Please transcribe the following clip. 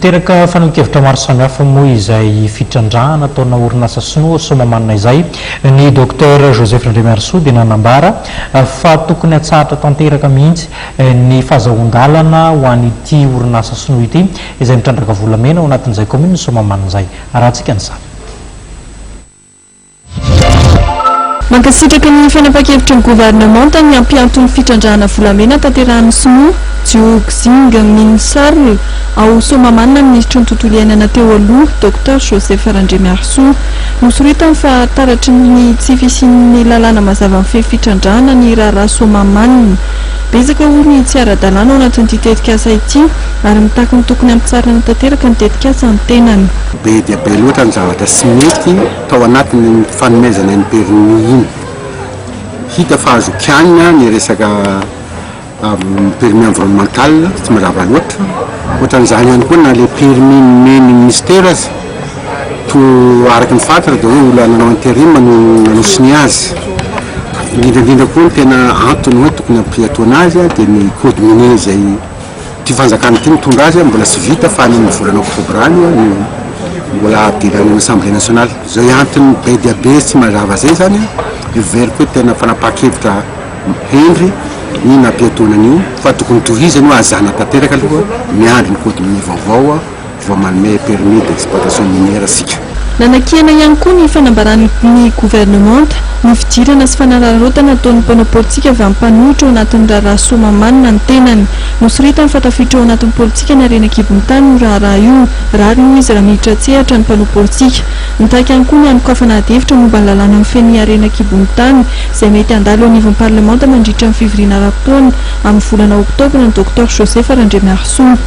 Teraka fanokevitra maro samihafa moa izay fitrandrahana ataona orinasa sinoa somamanina izay ny Dr Joseph Ndremiarsoa dia nanambara fa tokony hatsahatra tanteraka mihitsy ny fahazoan-dalana ho an'ity orinasa sinoa ity izay mitrandraka volamena ao anatin'izay commune somamanina izay arahantsika an'izany. Mankasitraka ny fanapakevitra ny gouvernemanta ny ampiantony fitrandrahana volamena tanterahan'ny sinoa Jioxing Minsar ao Somamanina ministra ny tontolo iainana teo aloha Dr Joseph Ndremiarsoa nosoritany fa taratry ny tsy fisian'ny lalàna mazava amin'ny fitrandrahana ny raharaha Somamanina. Betsaka olona tsy ara-dalàna ao anatin'ity tetikasa ity ary mitaky ny tokony ampitsarana tanteraka ny tetikasa ny tenany. Be dia be loatra ny zavatra sy mety tao anatin'ny fanomezana ny permis iny. Hita fa azo kianina ny resaka permis environnemental tsy mazava loatra. Ohatran'izany ihany koa na le permis nomeny ministera azy to araky ny fantatra dia hoe olona nanao intérim no nanosiny azy. Indrindra koa ny tena antony hoe tokony ampiatoana azy dia ny code minier izay ty fanjakana ity mitondra azy mbola tsy vita fa ny volana oktobra any mbola ampidirana Assemblée nationale. Zay antony be dia be tsy mazava zay zany very koa tena fanapakevitra hendry ny nampiatoana an'io fa tokony tohizany hoe azana tanteraka aloha miandry ny code minier vaovao vao manome permis d'exploitation minière asika. Nanakihana ihany koa ny fanambarany gouvernemanta ny fidirana sy fanararaotana ataon'ny mpanao politika avy amin'ny mpanohitra ao anatin'ny raharaha Somamanina ny tenany. Nosoritany fa tafiditra ao anatin'ny politika ny harena kibon-tany io raharaha io rary io izy raha miditra tsehatra ny mpanao politika. Nitaiky ihany koa ny anokafana ady-hevitra momba ny lalàna amin'ny feny harena kibon-tany izay mety handalo ao anivon'ny parlemanta mandritra ny fivoriana ara-potoana amin'ny volana oktobra ny Dr Joseph Ndremiarsoa.